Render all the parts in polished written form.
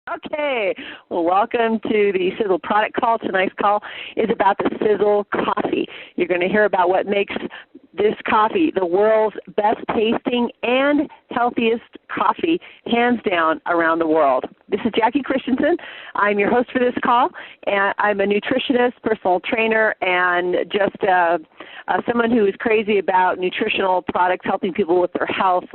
Okay, well, welcome to the Sizzle product call. Tonight's call is about the Sisel Coffee. You're going to hear about what makes this coffee the world's best tasting and healthiest coffee, hands down, around the world. This is Jackie Christensen. I'm your host for this call, and I'm a nutritionist, personal trainer, and just someone who is crazy about nutritional products, helping people with their health.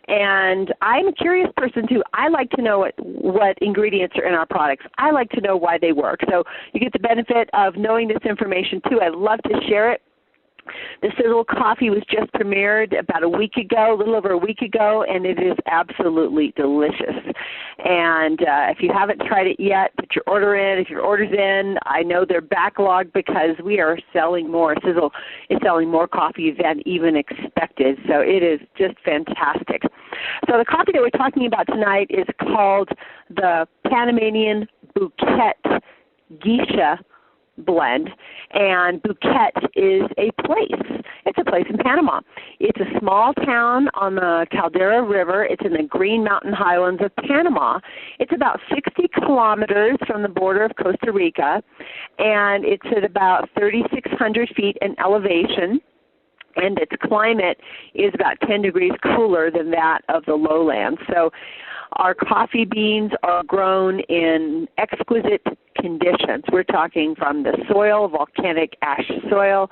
And I'm a curious person, too. I like to know what ingredients are in our products. I like to know why they work. So you get the benefit of knowing this information, too. I'd love to share it. The Sisel Coffee was just premiered about a week ago, a little over a week ago, and it is absolutely delicious. And if you haven't tried it yet, put your order in. If your order's in, I know they're backlogged because we are selling more. Sisel is selling more coffee than even expected, so it is just fantastic. So the coffee that we're talking about tonight is called the Panamanian Bouquet Geisha blend, and Bouquet is a place. It's a place in Panama. It's a small town on the Caldera River. It's in the Green Mountain Highlands of Panama. It's about 60 kilometers from the border of Costa Rica, and it's at about 3,600 feet in elevation, and its climate is about 10 degrees cooler than that of the lowlands. So our coffee beans are grown in exquisite conditions. We're talking from the soil, volcanic ash soil,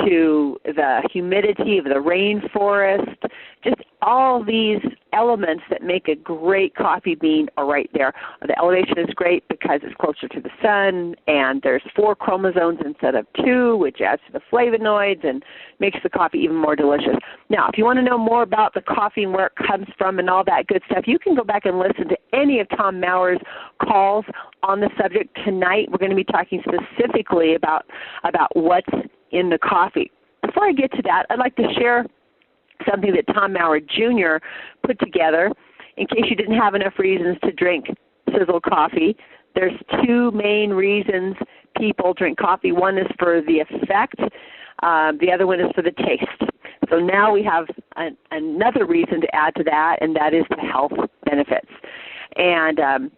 to the humidity of the rainforest, just all these elements that make a great coffee bean are right there. The elevation is great because it's closer to the sun, and there's 4 chromosomes instead of 2, which adds to the flavonoids and makes the coffee even more delicious. Now, if you want to know more about the coffee and where it comes from and all that good stuff, you can go back and listen to any of Tom Maurer's calls on the subject. Tonight, we're going to be talking specifically about what's in the coffee. Before I get to that, I'd like to share something that Tom Maurer Jr. put together in case you didn't have enough reasons to drink Sisel coffee. There's 2 main reasons people drink coffee. One is for the effect. The other one is for the taste. So now we have another reason to add to that, and that is the health benefits. And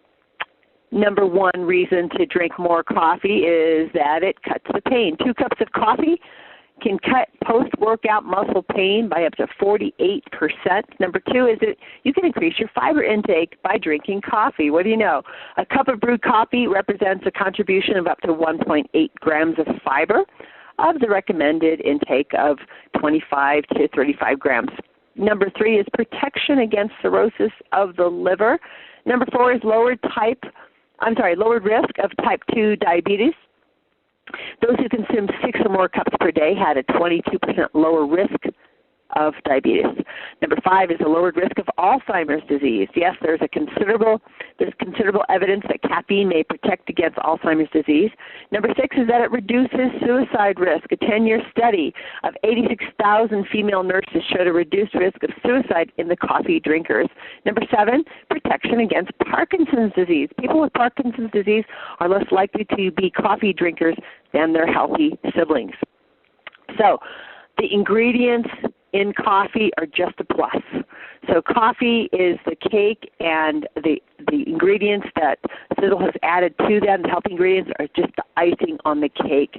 number 1 reason to drink more coffee is that it cuts the pain. 2 cups of coffee can cut post-workout muscle pain by up to 48%. Number 2 is that you can increase your fiber intake by drinking coffee. What do you know? A cup of brewed coffee represents a contribution of up to 1.8 grams of fiber of the recommended intake of 25 to 35 grams. Number 3 is protection against cirrhosis of the liver. Number 4 is lowered risk of type 2 diabetes. Those who consumed 6 or more cups per day had a 22% lower risk of diabetes. Number 5 is a lowered risk of Alzheimer's disease. Yes, there's considerable evidence that caffeine may protect against Alzheimer's disease. Number 6 is that it reduces suicide risk. A 10-year study of 86,000 female nurses showed a reduced risk of suicide in the coffee drinkers. Number 7, protection against Parkinson's disease. People with Parkinson's disease are less likely to be coffee drinkers than their healthy siblings. So the ingredients in coffee are just a plus. So coffee is the cake, and the ingredients that Sisel has added to them, the health ingredients, are just the icing on the cake.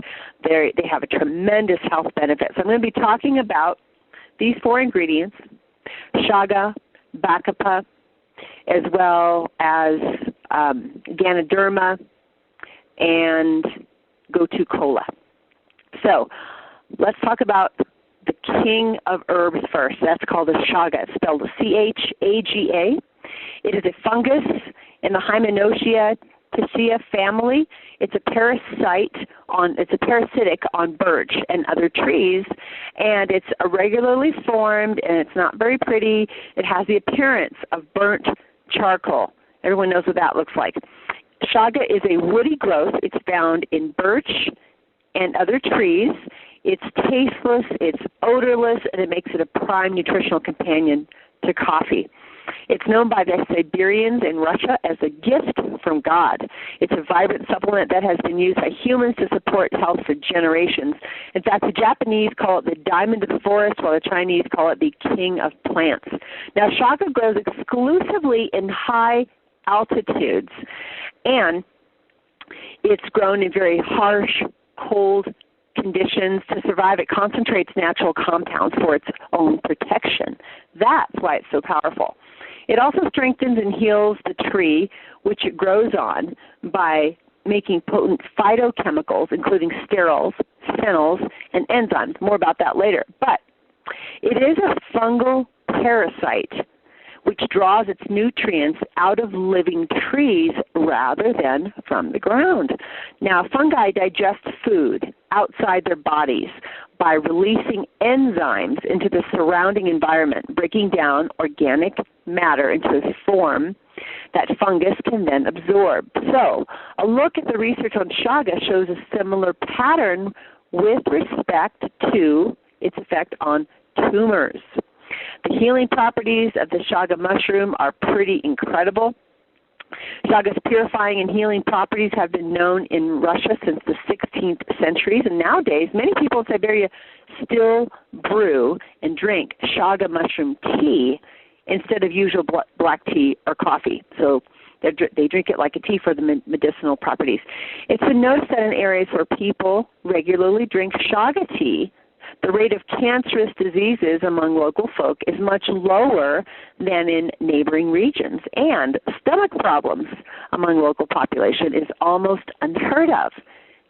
They have a tremendous health benefit. So I'm going to be talking about these 4 ingredients: chaga, bacopa, as well as Ganoderma, and gotu kola. So let's talk about the king of herbs first. That's called a chaga. It's spelled C-H-A-G-A. It is a fungus in the Hymenocea Picea family. It's a parasitic on birch and other trees, and it's irregularly formed, and it's not very pretty. It has the appearance of burnt charcoal. Everyone knows what that looks like. Chaga is a woody growth. It's found in birch and other trees. It's tasteless, it's odorless, and it makes it a prime nutritional companion to coffee. It's known by the Siberians in Russia as a gift from God. It's a vibrant supplement that has been used by humans to support health for generations. In fact, the Japanese call it the diamond of the forest, while the Chinese call it the king of plants. Now, chaga grows exclusively in high altitudes. And it's grown in very harsh, cold conditions to survive. It concentrates natural compounds for its own protection. That's why it's so powerful. It also strengthens and heals the tree which it grows on by making potent phytochemicals, including sterols, phenols, and enzymes. More about that later. But it is a fungal parasite which draws its nutrients out of living trees rather than from the ground. Now, fungi digest food outside their bodies by releasing enzymes into the surrounding environment, breaking down organic matter into a form that fungus can then absorb. So, a look at the research on chaga shows a similar pattern with respect to its effect on tumors. The healing properties of the chaga mushroom are pretty incredible. Chaga's purifying and healing properties have been known in Russia since the 16th centuries, and nowadays many people in Siberia still brew and drink chaga mushroom tea instead of usual black tea or coffee. So they drink it like a tea for the medicinal properties. It's been noticed that in areas where people regularly drink chaga tea, the rate of cancerous diseases among local folk is much lower than in neighboring regions, and stomach problems among local population is almost unheard of.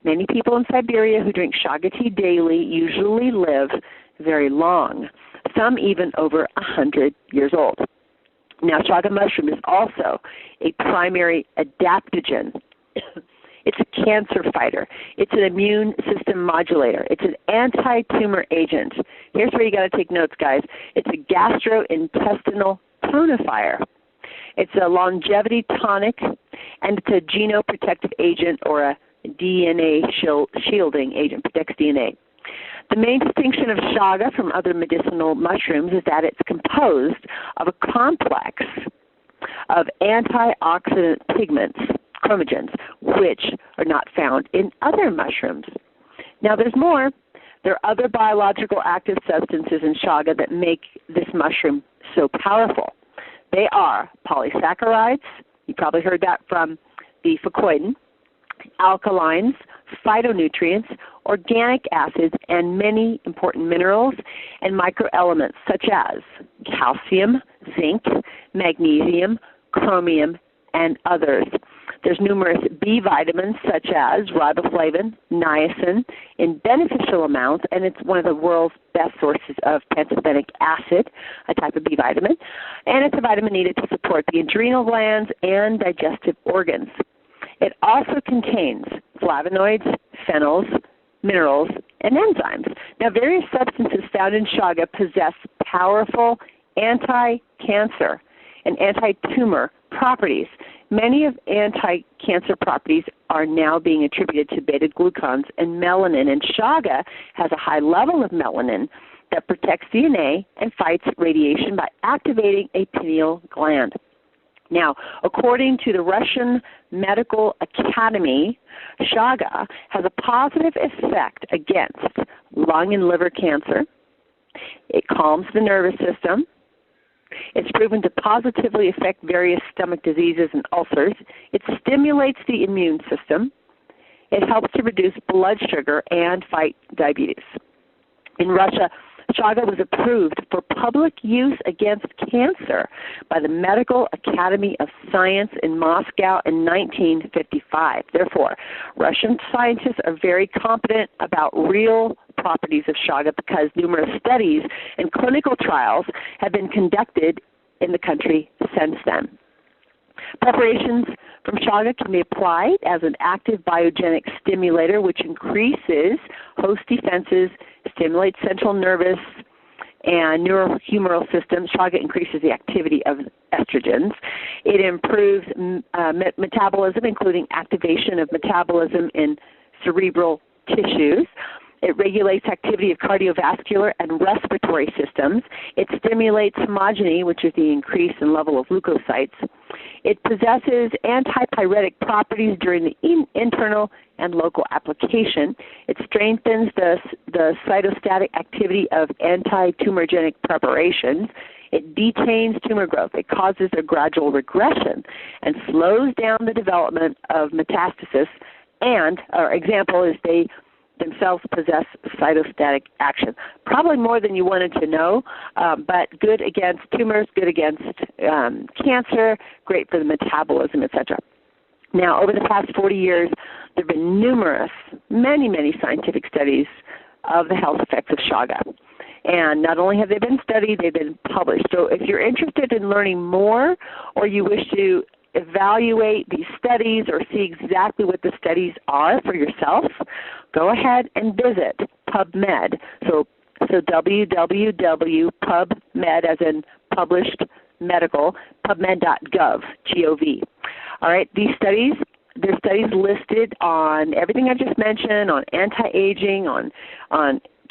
Many people in Siberia who drink chaga tea daily usually live very long, some even over 100 years old. Now, chaga mushroom is also a primary adaptogen. It's a cancer fighter. It's an immune system modulator. It's an anti-tumor agent. Here's where you got to take notes, guys. It's a gastrointestinal tonifier. It's a longevity tonic, and it's a genoprotective agent or a DNA shielding agent, protects DNA. The main distinction of chaga from other medicinal mushrooms is that it's composed of a complex of antioxidant pigments, chromogens, which are not found in other mushrooms. Now, there's more. There are other biological active substances in chaga that make this mushroom so powerful. They are polysaccharides. You probably heard that from the fucoidan, alkalines, phytonutrients, organic acids, and many important minerals and microelements such as calcium, zinc, magnesium, chromium, and others. There's numerous B vitamins such as riboflavin, niacin in beneficial amounts, and it's one of the world's best sources of pantothenic acid, a type of B vitamin, and it's a vitamin needed to support the adrenal glands and digestive organs. It also contains flavonoids, phenols, minerals, and enzymes. Now, various substances found in chaga possess powerful anti-cancer and anti-tumor properties. Many of anti-cancer properties are now being attributed to beta-glucans and melanin, and chaga has a high level of melanin that protects DNA and fights radiation by activating a pineal gland. Now, according to the Russian Medical Academy, chaga has a positive effect against lung and liver cancer. It calms the nervous system. It's proven to positively affect various stomach diseases and ulcers. It stimulates the immune system. It helps to reduce blood sugar and fight diabetes. In Russia, chaga was approved for public use against cancer by the Medical Academy of Science in Moscow in 1955. Therefore, Russian scientists are very confident about real properties of chaga because numerous studies and clinical trials have been conducted in the country since then. Preparations from chaga can be applied as an active biogenic stimulator, which increases host defenses, stimulates central nervous and neurohumoral systems. Chaga increases the activity of estrogens. It improves metabolism, including activation of metabolism in cerebral tissues. It regulates activity of cardiovascular and respiratory systems. It stimulates homogeny, which is the increase in level of leukocytes. It possesses antipyretic properties during the internal and local application. It strengthens the cytostatic activity of anti-tumorigenic preparations. It detains tumor growth. It causes a gradual regression and slows down the development of metastasis. And our example is they themselves possess cytostatic action. Probably more than you wanted to know, but good against tumors, good against cancer, great for the metabolism, etc. Now, over the past 40 years, there have been many scientific studies of the health effects of chaga. And not only have they been studied, they've been published. So if you're interested in learning more, or you wish to evaluate these studies or see exactly what the studies are for yourself, go ahead and visit PubMed. So www.pubmed, as in published medical, pubmed.gov, G-O-V. All right, there's studies listed on everything I just mentioned, on anti-aging, on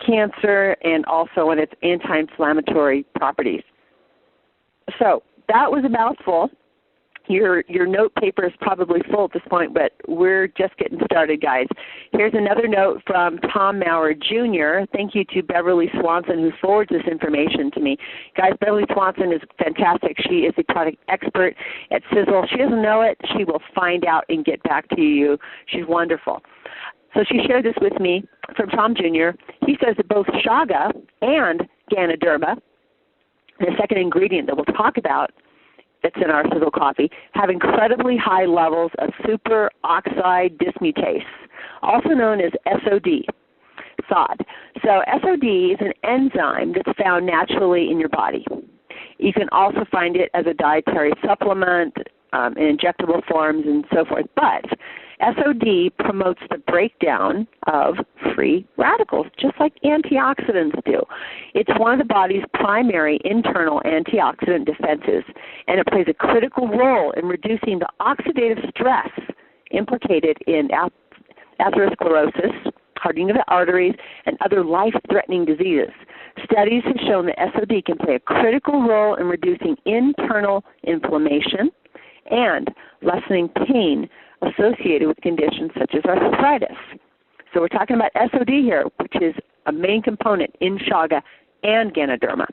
cancer, and also on its anti-inflammatory properties. So that was a mouthful. Your note paper is probably full at this point, but we're just getting started, guys. Here's another note from Tom Maurer Jr. Thank you to Beverly Swanson, who forwards this information to me. Guys, Beverly Swanson is fantastic. She is a product expert at Sisel. She doesn't know it. She will find out and get back to you. She's wonderful. So she shared this with me from Tom Jr. He says that both chaga and Ganoderma, the second ingredient that we'll talk about, that's in our Sisel coffee, have incredibly high levels of superoxide dismutase, also known as SOD. So SOD is an enzyme that's found naturally in your body. You can also find it as a dietary supplement, in injectable forms and so forth. But SOD promotes the breakdown of free radicals, just like antioxidants do. It's one of the body's primary internal antioxidant defenses, and it plays a critical role in reducing the oxidative stress implicated in atherosclerosis, hardening of the arteries, and other life-threatening diseases. Studies have shown that SOD can play a critical role in reducing internal inflammation and lessening pain associated with conditions such as arthritis. So we're talking about SOD here, which is a main component in chaga and Ganoderma.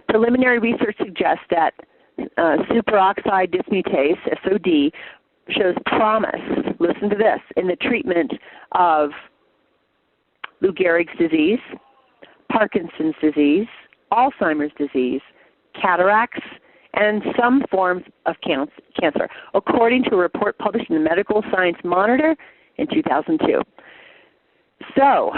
Preliminary research suggests that superoxide dismutase, SOD, shows promise, listen to this, in the treatment of Lou Gehrig's disease, Parkinson's disease, Alzheimer's disease, cataracts, and some forms of cancer, according to a report published in the Medical Science Monitor in 2002. So,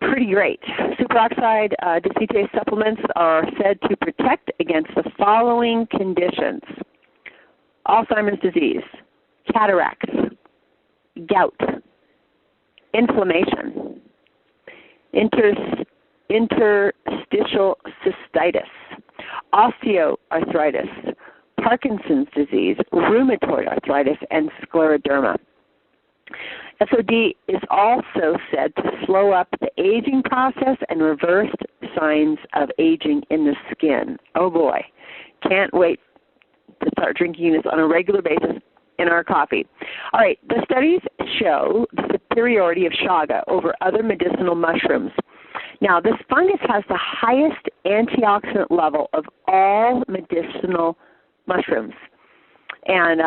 pretty great. Superoxide dismutase supplements are said to protect against the following conditions: Alzheimer's disease, cataracts, gout, inflammation, interstitial cystitis, osteoarthritis, Parkinson's disease, rheumatoid arthritis, and scleroderma. SOD is also said to slow up the aging process and reverse signs of aging in the skin. Oh boy, can't wait to start drinking this on a regular basis in our coffee. All right, the studies show the superiority of chaga over other medicinal mushrooms. Now, this fungus has the highest antioxidant level of all medicinal mushrooms. And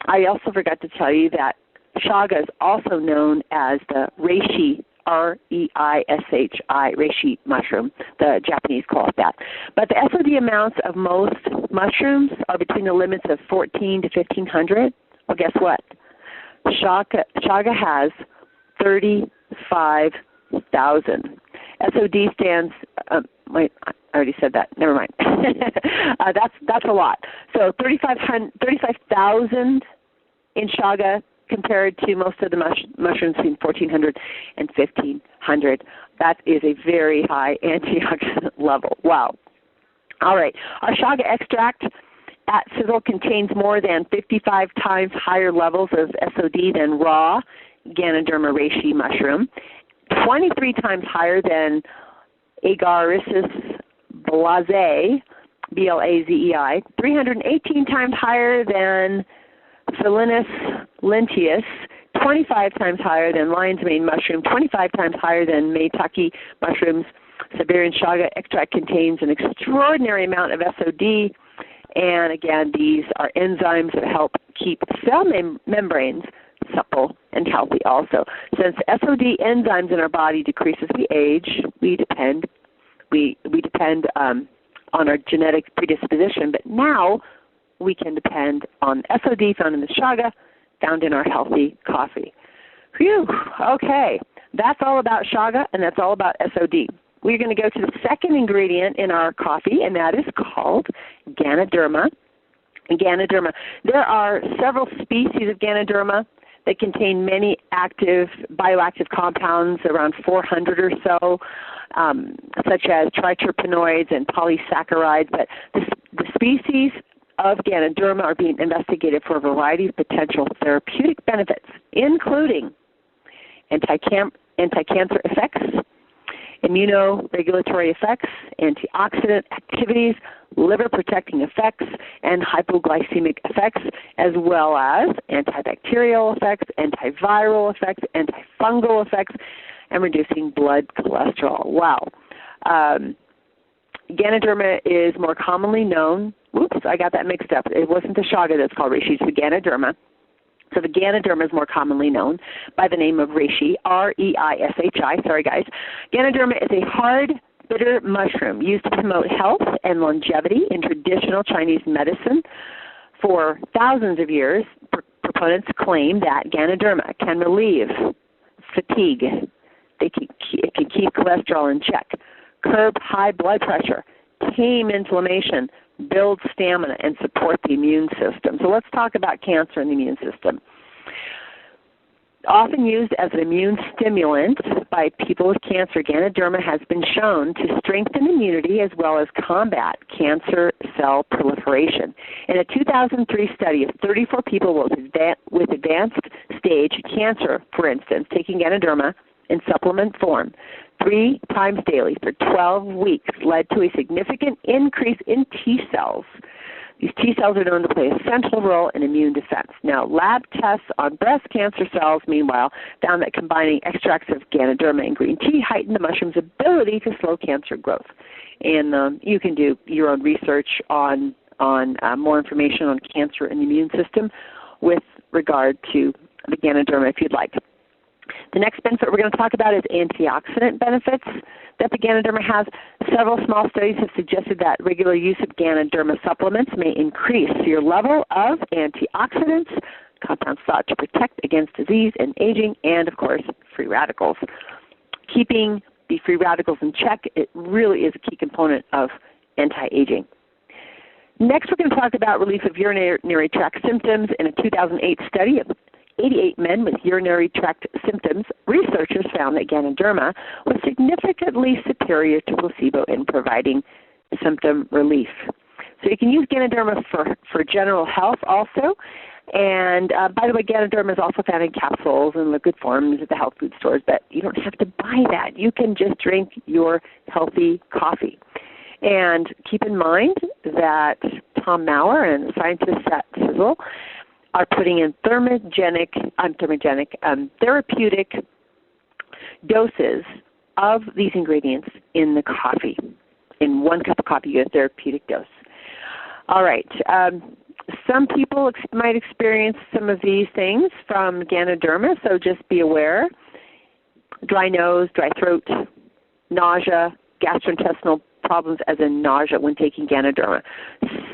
I also forgot to tell you that chaga is also known as the reishi, R-E-I-S-H-I, reishi mushroom. The Japanese call it that. But the SOD amounts of most mushrooms are between the limits of 14 to 1,500. Well, guess what? Chaga has 35,000. SOD stands, wait, I already said that. Never mind. That's a lot. So 35,000 in chaga compared to most of the mushrooms between 1,400 and 1,500. That is a very high antioxidant level. Wow. All right. Our chaga extract at Sisel contains more than 55 times higher levels of SOD than raw Ganoderma reishi mushroom, 23 times higher than Agaricus blazei, B-L-A-Z-E-I, 318 times higher than Philinus lentius, 25 times higher than lion's mane mushroom, 25 times higher than maitake mushrooms, Siberian chaga extract contains an extraordinary amount of SOD, and again, these are enzymes that help keep cell membranes supple and healthy also. Since SOD enzymes in our body decrease as we age, we depend on our genetic predisposition, but now we can depend on SOD found in the chaga, found in our healthy coffee. Phew, okay. That's all about chaga, and that's all about SOD. We're going to go to the second ingredient in our coffee, and that is called Ganoderma. Ganoderma. There are several species of Ganoderma that contain many active bioactive compounds, around 400 or so, such as triterpenoids and polysaccharides. But the species of Ganoderma are being investigated for a variety of potential therapeutic benefits, including anti-cancer effects, immunoregulatory effects, antioxidant activities, liver-protecting effects, and hypoglycemic effects, as well as antibacterial effects, antiviral effects, antifungal effects, and reducing blood cholesterol. Wow. Ganoderma is more commonly known. Whoops, I got that mixed up. It wasn't the chaga that's called reishi, it's the Ganoderma. So the Ganoderma is more commonly known by the name of reishi, R-E-I-S-H-I. Sorry, guys. Ganoderma is a hard, bitter mushroom used to promote health and longevity in traditional Chinese medicine. For thousands of years, proponents claim that Ganoderma can relieve fatigue. It can keep cholesterol in check, curb high blood pressure, tame inflammation, build stamina, and support the immune system. So let's talk about cancer and the immune system. Often used as an immune stimulant by people with cancer, Ganoderma has been shown to strengthen immunity as well as combat cancer cell proliferation. In a 2003 study of 34 people with advanced stage cancer, for instance, taking Ganoderma in supplement form 3 times daily for 12 weeks led to a significant increase in T cells. These T cells are known to play a central role in immune defense. Now, lab tests on breast cancer cells, meanwhile, found that combining extracts of Ganoderma and green tea heightened the mushroom's ability to slow cancer growth. And you can do your own research on more information on cancer and the immune system with regard to the Ganoderma if you'd like. The next benefit we're going to talk about is antioxidant benefits that the Ganoderma has. Several small studies have suggested that regular use of Ganoderma supplements may increase your level of antioxidants, compounds thought to protect against disease and aging, and, of course, free radicals. Keeping the free radicals in check, it really is a key component of anti-aging. Next, we're going to talk about relief of urinary tract symptoms. In a 2008 study of 88 men with urinary tract symptoms, researchers found that Ganoderma was significantly superior to placebo in providing symptom relief. So you can use Ganoderma for general health also. And by the way, Ganoderma is also found in capsules and liquid forms at the health food stores, but you don't have to buy that. You can just drink your healthy coffee. And keep in mind that Tom Maurer and scientists at Sisel are putting in therapeutic doses of these ingredients in the coffee. In 1 cup of coffee, you get a therapeutic dose. All right. Some people might experience some of these things from Ganoderma, so just be aware. Dry nose, dry throat, nausea, gastrointestinal problems as in nausea when taking Ganoderma.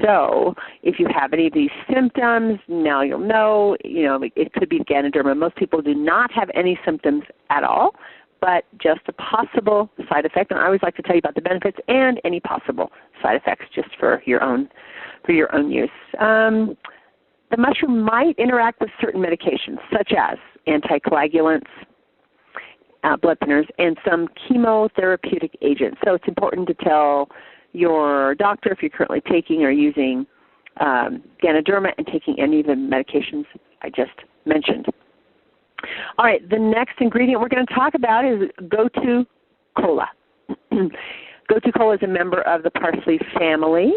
So if you have any of these symptoms, now you'll know, it could be Ganoderma. Most people do not have any symptoms at all, but just a possible side effect. And I always like to tell you about the benefits and any possible side effects just for your own use. The mushroom might interact with certain medications, such as anticoagulants, blood thinners, and some chemotherapeutic agents. So it's important to tell your doctor if you're currently taking or using Ganoderma and taking any of the medications I just mentioned. All right, the next ingredient we're going to talk about is gotu kola. Gotu kola is a member of the parsley family,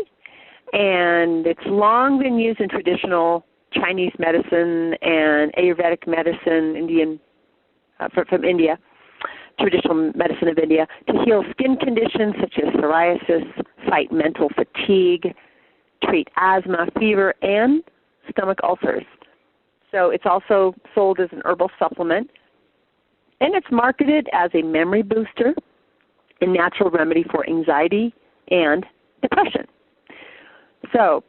and it's long been used in traditional Chinese medicine and Ayurvedic medicine, from India, traditional medicine of India, to heal skin conditions such as psoriasis, fight mental fatigue, treat asthma, fever, and stomach ulcers. So it's also sold as an herbal supplement, and it's marketed as a memory booster and natural remedy for anxiety and depression. So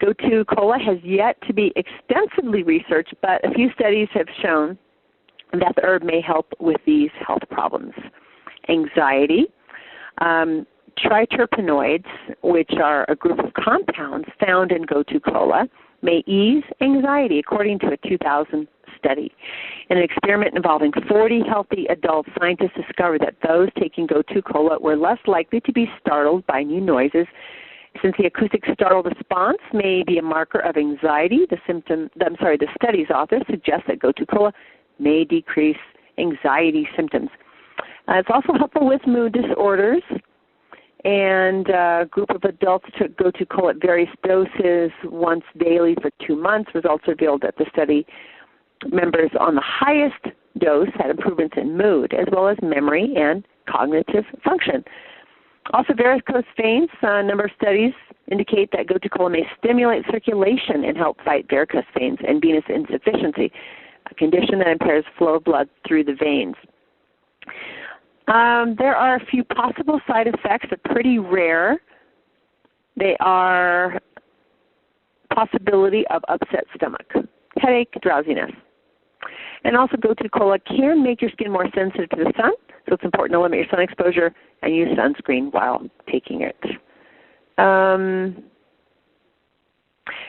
Gotu Kola has yet to be extensively researched, but a few studies have shown that the herb may help with these health problems. Anxiety, triterpenoids, which are a group of compounds found in Gotu Kola, may ease anxiety, according to a 2000 study. In an experiment involving 40 healthy adults, scientists discovered that those taking Gotu Kola were less likely to be startled by new noises. Since the acoustic startle response may be a marker of anxiety, the study's authors suggest that Gotu Kola may decrease anxiety symptoms. It's also helpful with mood disorders, and a group of adults took Gotu Kola at various doses once daily for 2 months. Results revealed that the study members on the highest dose had improvements in mood as well as memory and cognitive function. Also, varicose veins, a number of studies indicate that Gotu Kola may stimulate circulation and help fight varicose veins and venous insufficiency, a condition that impairs flow of blood through the veins. There are a few possible side effects. They're pretty rare. They are possibility of upset stomach, headache, drowsiness. And also Gotu Kola can make your skin more sensitive to the sun, so it's important to limit your sun exposure and use sunscreen while taking it.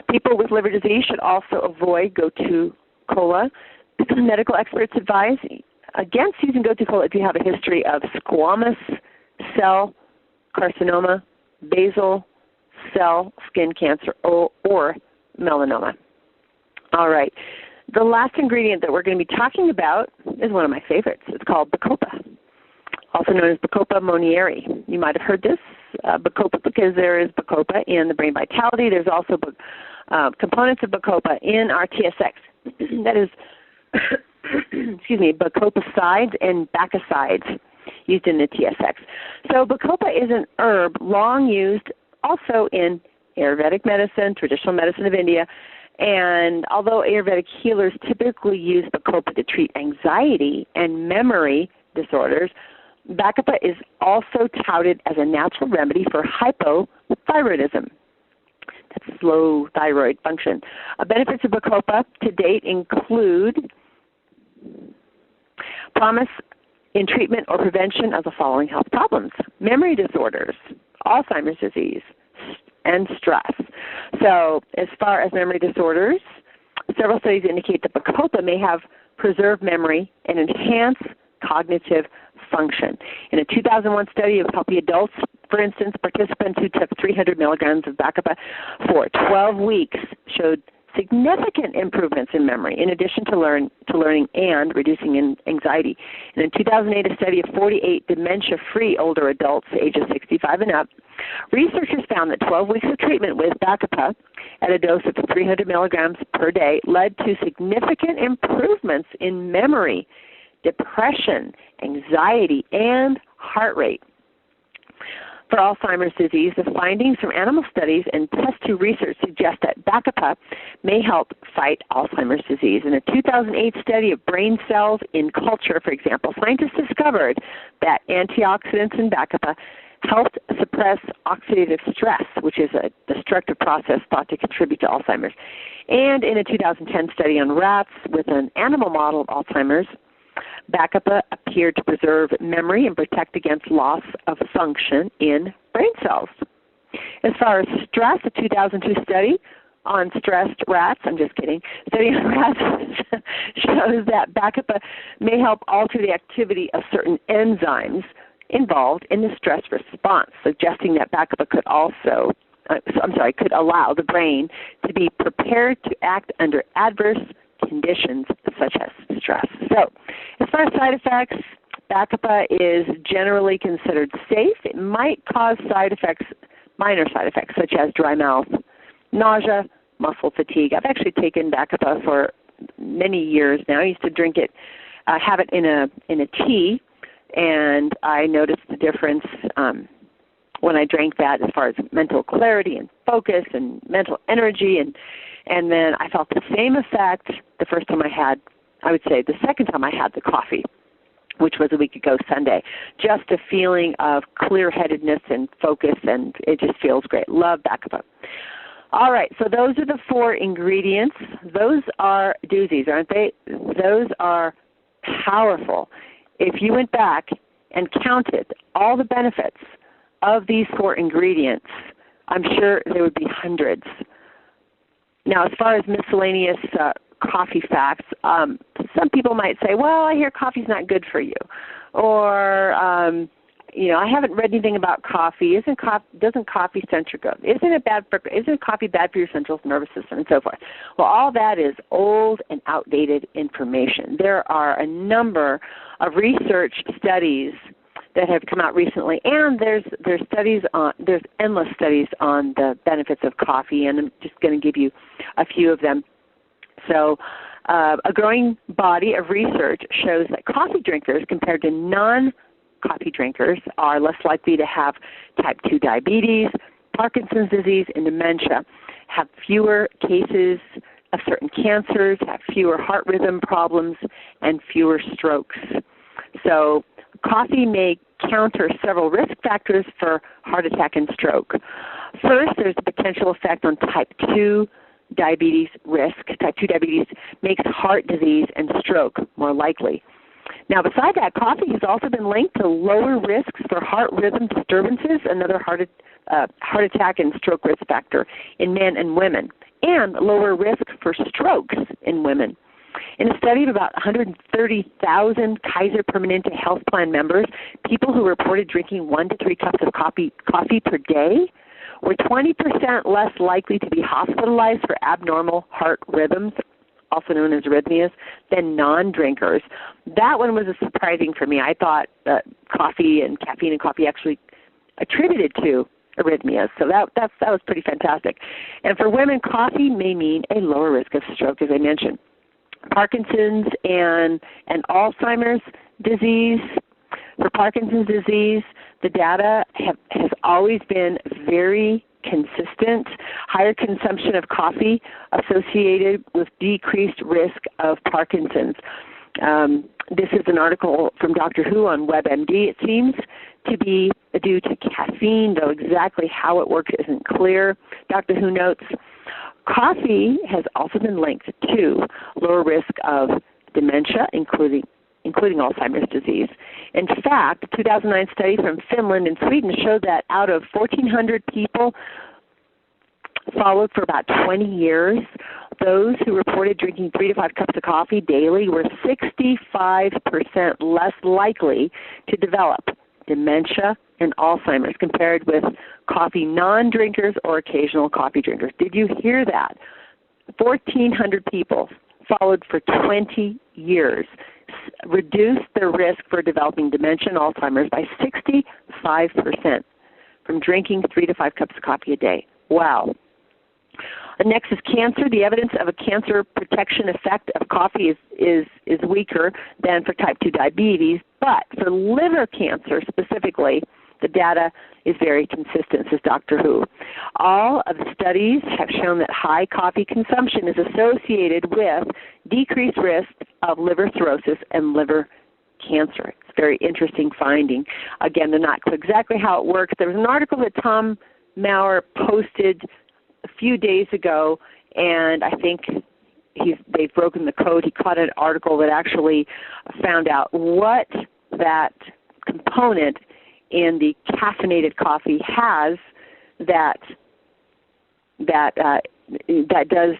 People with liver disease should also avoid Gotu Kola. Medical experts advise against using Gotu Kola if you have a history of squamous cell carcinoma, basal cell skin cancer, or melanoma. All right. The last ingredient that we're going to be talking about is one of my favorites. It's called Bacopa, also known as Bacopa monnieri. You might have heard this, Bacopa, because there is Bacopa in the brain vitality. There's also components of Bacopa in our TSX. That is, excuse me, Bacopicides and bacicides used in the TSX. So Bacopa is an herb long used also in Ayurvedic medicine, traditional medicine of India, and although Ayurvedic healers typically use Bacopa to treat anxiety and memory disorders, Bacopa is also touted as a natural remedy for hypothyroidism. That's low thyroid function. Benefits of Bacopa to date include promise in treatment or prevention of the following health problems: memory disorders, Alzheimer's disease, and stress. So as far as memory disorders, several studies indicate that Bacopa may have preserved memory and enhance cognitive function. In a 2001 study of healthy adults, for instance, participants who took 300 milligrams of Bacopa for 12 weeks showed significant improvements in memory, in addition to learning and reducing anxiety. And in 2008, a study of 48 dementia-free older adults ages 65 and up, researchers found that 12 weeks of treatment with Bacopa at a dose of 300 milligrams per day led to significant improvements in memory, depression, anxiety, and heart rate. For Alzheimer's disease, the findings from animal studies and test tube research suggest that Bacopa may help fight Alzheimer's disease. In a 2008 study of brain cells in culture, for example, scientists discovered that antioxidants in Bacopa helped suppress oxidative stress, which is a destructive process thought to contribute to Alzheimer's. And in a 2010 study on rats with an animal model of Alzheimer's, Bacopa appeared to preserve memory and protect against loss of function in brain cells. As far as stress, a 2002 study on stressed rats, study on rats shows that Bacopa may help alter the activity of certain enzymes involved in the stress response, suggesting that Bacopa could allow the brain to be prepared to act under adverse conditions such as stress. So, as far as side effects, Bacopa is generally considered safe. It might cause minor side effects, such as dry mouth, nausea, muscle fatigue. I've actually taken Bacopa for many years now. I used to drink it, have it in a tea and I noticed the difference when I drank that as far as mental clarity and focus and mental energy, and then I felt the same effect the first time I would say the second time I had the coffee, which was a week ago Sunday. Just a feeling of clear-headedness and focus, and it just feels great. Love back up. All right, so those are the 4 ingredients. Those are doozies, aren't they? Those are powerful. If you went back and counted all the benefits of these 4 ingredients, I'm sure there would be hundreds. Now, as far as miscellaneous coffee facts, some people might say, well, I hear coffee's not good for you. Or, I haven't read anything about coffee. Doesn't coffee center go? Isn't coffee bad for your central nervous system and so forth? Well, all that is old and outdated information. There are a number of research studies that have come out recently, and there's endless studies on the benefits of coffee, and I'm just going to give you a few of them. So a growing body of research shows that coffee drinkers compared to non-coffee drinkers are less likely to have type 2 diabetes, Parkinson's disease, and dementia, have fewer cases of certain cancers, have fewer heart rhythm problems, and fewer strokes. So coffee may counter several risk factors for heart attack and stroke. First, there's the potential effect on type 2 diabetes risk. Type 2 diabetes makes heart disease and stroke more likely. Now, beside that, coffee has also been linked to lower risks for heart rhythm disturbances, another heart attack and stroke risk factor in men and women, and lower risk for strokes in women. In a study of about 130,000 Kaiser Permanente Health Plan members, people who reported drinking 1 to 3 cups of coffee per day were 20% less likely to be hospitalized for abnormal heart rhythms, also known as arrhythmias, than non-drinkers. That one was surprising for me. I thought coffee and caffeine and coffee actually attributed to arrhythmias, so that was pretty fantastic. And for women, coffee may mean a lower risk of stroke, as I mentioned. Parkinson's and Alzheimer's disease. For Parkinson's disease, the data has always been very consistent. Higher consumption of coffee associated with decreased risk of Parkinson's. This is an article from Dr. Who on WebMD. It seems to be due to caffeine, though exactly how it works isn't clear. Dr. Who notes, coffee has also been linked to lower risk of dementia, including Alzheimer's disease. In fact, a 2009 study from Finland and Sweden showed that out of 1,400 people followed for about 20 years, those who reported drinking 3 to 5 cups of coffee daily were 65% less likely to develop dementia and Alzheimer's compared with coffee non-drinkers or occasional coffee drinkers. Did you hear that? 1,400 people followed for 20 years reduced their risk for developing dementia and Alzheimer's by 65% from drinking 3 to 5 cups of coffee a day. Wow. Next is cancer. The evidence of a cancer protection effect of coffee is weaker than for type 2 diabetes, but for liver cancer specifically, the data is very consistent, says Dr. Who. All of the studies have shown that high coffee consumption is associated with decreased risk of liver cirrhosis and liver cancer. It's a very interesting finding. Again, they're not clear exactly how it works. There was an article that Tom Maurer posted a few days ago, and I think they've broken the code. He caught an article that actually found out what that component in the caffeinated coffee has that does,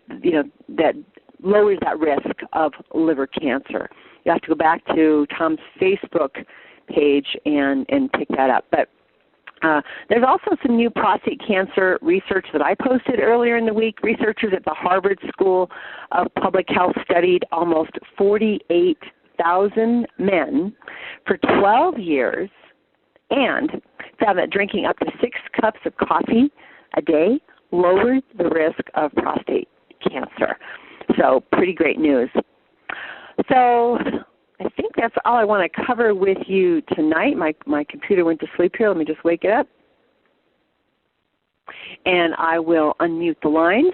that lowers that risk of liver cancer. You have to go back to Tom's Facebook page and pick that up. But there's also some new prostate cancer research that I posted earlier in the week. Researchers at the Harvard School of Public Health studied almost 48,000 men for 12 years and found that drinking up to 6 cups of coffee a day lowered the risk of prostate cancer. So pretty great news. So I think that's all I want to cover with you tonight. My computer went to sleep here. Let me just wake it up. And I will unmute the lines.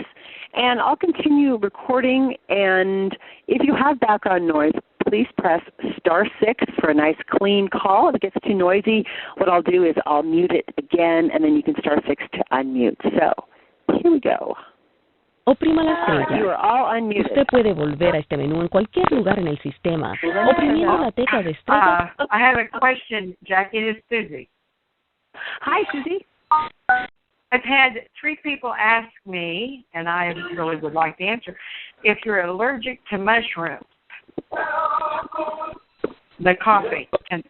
And I'll continue recording. And if you have background noise, please press *6 for a nice clean call. If it gets too noisy, what I'll do is I'll mute it again, and then you can *6 to unmute. So here we go. Oprima la estrella. You are all unmuted. Usted puede volver a este menú en cualquier lugar en el sistema, oprimiendo la tecla de estrella. I have a question, Jackie. It is Susie. Hi, Susie. I've had 3 people ask me, and I really would like to answer, if you're allergic to mushrooms, the coffee, and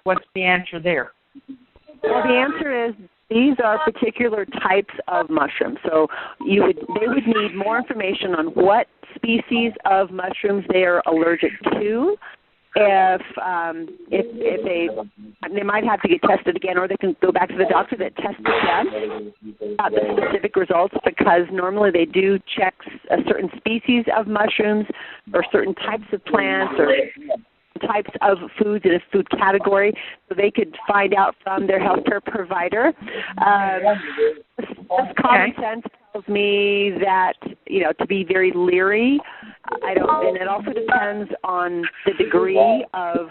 what's the answer there? Well, the answer is these are particular types of mushrooms. So they would need more information on what species of mushrooms they are allergic to. If they might have to get tested again, or they can go back to the doctor that tested them about the specific results, because normally they do check a certain species of mushrooms or certain types of plants or types of foods in a food category, so they could find out from their healthcare provider. Common sense tells me that to be very leery. And it also depends on the degree of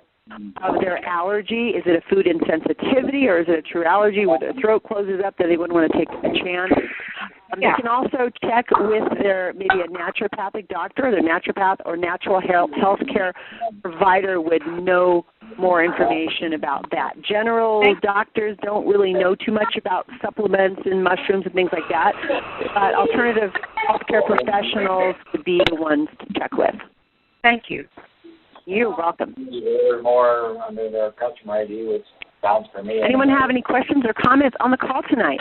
their allergy. Is it a food insensitivity, or is it a true allergy where their throat closes up that they wouldn't want to take a chance? They can also check with maybe a naturopathic doctor, their naturopath or natural health care provider would know more information about that. General doctors don't really know too much about supplements and mushrooms and things like that, but alternative healthcare professionals would be the ones to check with. Thank you. You're welcome. They're more under their customer ID, which sounds for me. Anyone have any questions or comments on the call tonight?